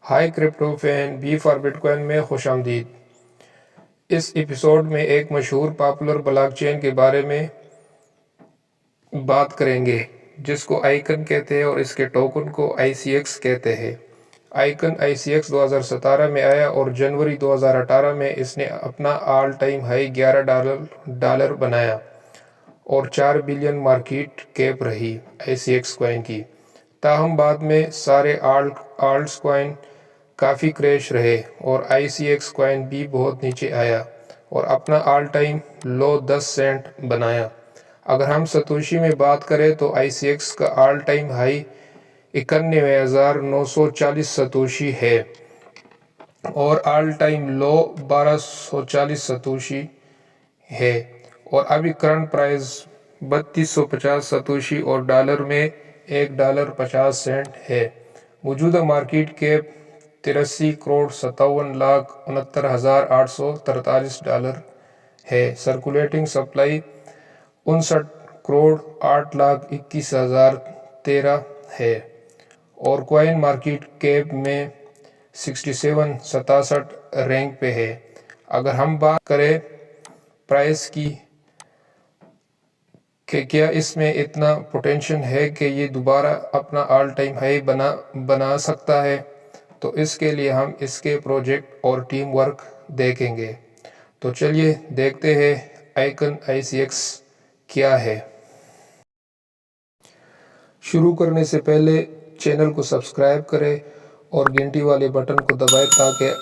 High crypto fan B for bitcoin میں خوش آمدید۔ اس ایپیسوڈ میں ایک مشہور پاپولر بلاک چین کے بارے میں بات کریں گے جس کو آئیکن کہتے ہیں اور اس کے ٹوکن کو ICX کہتے ہیں۔ آئیکن ICX 2017 میں آیا اور جنوری 2018 میں اس نے اپنا آل ٹائم ہائی $11 بنایا اور 4 بلین مارکیٹ کیپ رہی ICX کوائن کی۔ تاہم بعد میں سارے آلٹس کوائن کافی کریش رہے اور ICX کوائن بھی بہت نیچے آیا اور اپنا آل ٹائم لو 10 سینٹ بنایا۔ اگر ہم ستوشی میں بات کریں تو ICX کا آل ٹائم ہائی 91,940 ستوشی ہے اور آل ٹائم لو 1240 ستوشی ہے اور ابھی کرنٹ پرائز 3250 ستوشی اور ڈالر میں $1.50 ہے۔ موجودہ مارکیٹ کیپ 83,57,69,843 ہے۔ سرکولیٹنگ سپلائی 59,08,21,013 ہے اور کوائن مارکیٹ کیپ میں 67 رینک پہ ہے۔ اگر ہم بات کریں پرائس کی کہ کیا اس میں اتنا پوٹینشل ہے کہ یہ دوبارہ اپنا آل ٹائم ہائی بنا سکتا ہے، تو اس کے لیے ہم اس کے پروجیکٹ اور ٹیم ورک دیکھیں گے۔ تو چلیے دیکھتے ہیں آئیکن ICX کیا ہے۔ شروع کرنے سے پہلے چینل کو سبسکرائب کریں اور گھنٹی والے بٹن کو دبائیں تاکہ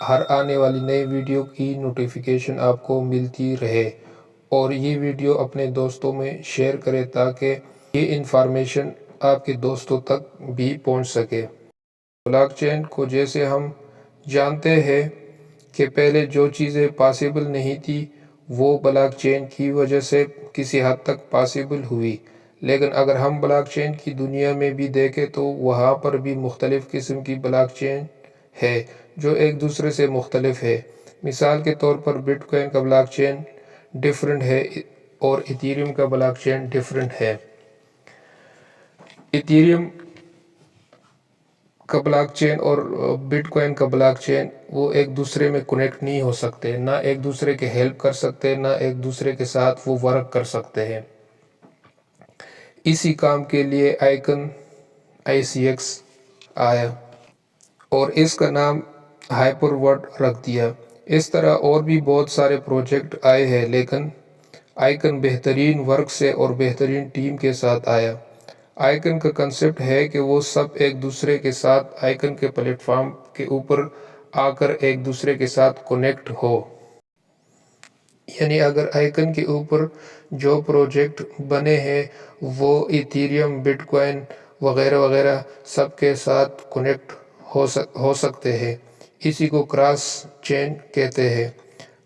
ہر آنے والی نئی ویڈیو کی نوٹیفیکیشن آپ کو ملتی رہے، اور یہ ویڈیو اپنے دوستوں میں شیئر کریں تاکہ یہ انفارمیشن آپ کے دوستوں تک بھی پہنچ سکے۔ بلاک چین کو جیسے ہم جانتے ہیں کہ پہلے جو چیزیں پاسبل نہیں تھی وہ بلاک چین کی وجہ سے کسی حد تک پاسبل ہوئی، لیکن اگر ہم بلاک چین کی دنیا میں بھی دیکھیں تو وہاں پر بھی مختلف قسم کی بلاک چین ہے جو ایک دوسرے سے مختلف ہے۔ مثال کے طور پر بٹ کوائن کا بلاک چین ڈیفرنٹ ہے اور ایتھیریم کا بلاک چین ڈیفرنٹ ہے۔ ایتھیریم کا بلاک چین اور بٹ کوائن کا بلاک چین وہ ایک دوسرے میں کنیکٹ نہیں ہو سکتے، نہ ایک دوسرے کے ہیلپ کر سکتے، نہ ایک دوسرے کے ساتھ وہ ورک کر سکتے ہیں۔ اسی کام کے لیے آئیکن ICX آیا اور اس کا نام ہائپر ورڈ رکھ دیا۔ اس طرح اور بھی بہت سارے پروجیکٹ آئے ہیں، لیکن آئیکن بہترین ورک سے اور بہترین ٹیم کے ساتھ آیا۔ آئیکن کا کنسپٹ ہے کہ وہ سب ایک دوسرے کے ساتھ آئیکن کے پلیٹ فارم کے اوپر آ کر ایک دوسرے کے ساتھ کنیکٹ ہو۔ یعنی اگر آئیکن کے اوپر جو پروجیکٹ بنے ہیں وہ ایتھیریم، بٹ کوائن وغیرہ وغیرہ سب کے ساتھ کنیکٹ ہو سکتے ہیں۔ اسی کو کراس چین کہتے ہیں۔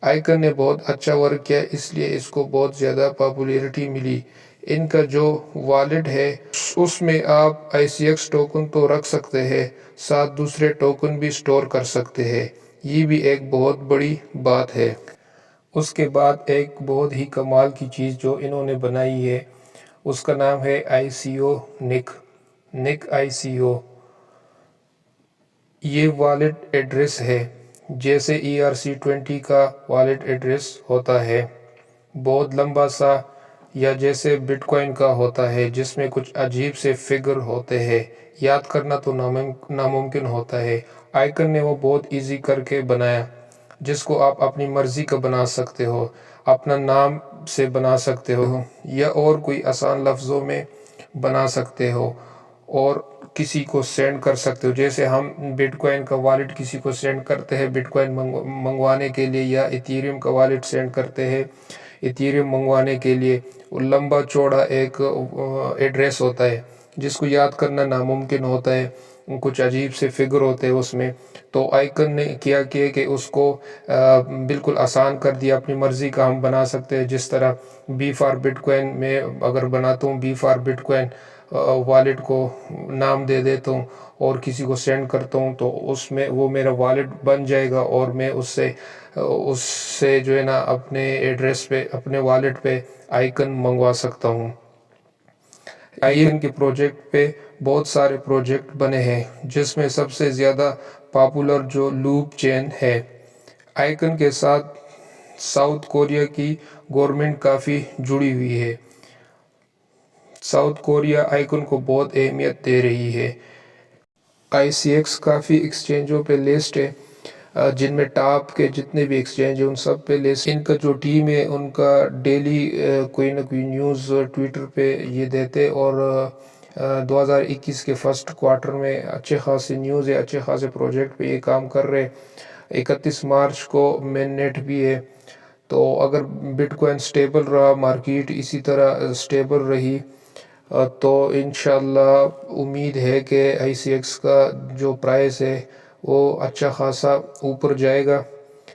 آئیکن نے بہت اچھا ورک کیا، اس لیے اس کو بہت زیادہ پاپولیرٹی ملی۔ ان کا جو والیٹ ہے اس میں آپ ICX ٹوکن تو رکھ سکتے ہیں، ساتھ دوسرے ٹوکن بھی سٹور کر سکتے ہیں، یہ بھی ایک بہت بڑی بات ہے۔ اس کے بعد ایک بہت ہی کمال کی چیز جو انہوں نے بنائی ہے اس کا نام ہے ICO NIC ICO۔ یہ والیٹ ایڈریس ہے جیسے ERC20 کا والیٹ ایڈریس ہوتا ہے، بہت لمبا سا، یا جیسے بٹ کوائن کا ہوتا ہے جس میں کچھ عجیب سے فگر ہوتے ہیں، یاد کرنا تو ناممکن ہوتا ہے۔ آئیکن نے وہ بہت ایزی کر کے بنایا، جس کو آپ اپنی مرضی کا بنا سکتے ہو، اپنا نام سے بنا سکتے ہو یا اور کوئی آسان لفظوں میں بنا سکتے ہو اور کسی کو سینڈ کر سکتے ہو۔ جیسے ہم بٹ کوائن کا والیٹ کسی کو سینڈ کرتے ہیں بٹ کوائن منگوانے کے لیے، یا ایتھیریم کا والیٹ سینڈ کرتے ہیں ایتھیریم منگوانے کے لیے، وہ لمبا چوڑا ایک ایڈریس ہوتا ہے جس کو یاد کرنا ناممکن ہوتا ہے، کچھ عجیب سے فگر ہوتے ہیں اس میں۔ تو آئیکن نے کیا کہ اس کو بالکل آسان کر دیا، اپنی مرضی کا ہم بنا سکتے ہیں۔ جس طرح بی فار بٹ کوائن میں اگر بناتا ہوں B for bitcoin wallet کو نام دے دیتا ہوں اور کسی کو سینڈ کرتا ہوں تو اس میں وہ میرا والیٹ بن جائے گا اور میں اس سے جو ہے نا اپنے ایڈریس پہ، اپنے والیٹ پہ آئیکن منگوا سکتا ہوں۔ آئیکن کے پروجیکٹ پہ بہت سارے پروجیکٹ بنے ہیں جس میں سب سے زیادہ پاپولر جو لوپ چین ہے۔ آئیکن کے ساتھ ساؤتھ کوریا کی گورنمنٹ کافی جڑی ہوئی ہے۔ ساؤتھ کوریا آئیکن کو بہت اہمیت دے رہی ہے۔ ICX کافی ایکسچینجوں پہ لسٹ ہے، جن میں ٹاپ کے جتنے بھی ایکسچینج ہیں ان سب پہ لسٹ۔ ان کا جو ٹیم ہے ان کا ڈیلی کوئی نہ کوئی نیوز ٹویٹر پہ یہ دیتے، اور 2021 کے فرسٹ کوارٹر میں اچھے خاصے نیوز ہے، اچھے خاصے پروجیکٹ پہ یہ کام کر رہے۔ 31 مارچ کو مین نیٹ بھی ہے، تو اگر بٹ کوائن سٹیبل رہا، مارکیٹ اسی طرح سٹیبل رہی، تو انشاءاللہ امید ہے کہ ICX کا جو پرائس ہے وہ اچھا خاصا اوپر جائے گا۔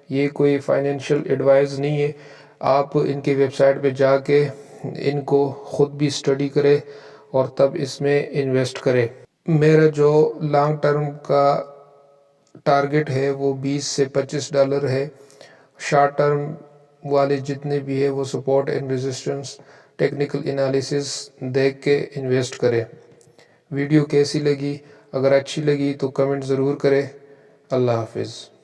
یہ کوئی فائنینشیل ایڈوائز نہیں ہے، آپ ان کی ویب سائٹ پہ جا کے ان کو خود بھی سٹڈی کرے اور تب اس میں انویسٹ کرے۔ میرا جو لانگ ٹرم کا ٹارگٹ ہے وہ $20 سے $25 ہے۔ شارٹ ٹرم والے جتنے بھی ہے وہ support and resistance technical analysis دیکھ کے انویسٹ کرے۔ ویڈیو کیسی لگی؟ اگر اچھی لگی تو کمنٹ ضرور کرے۔ اللہ حافظ۔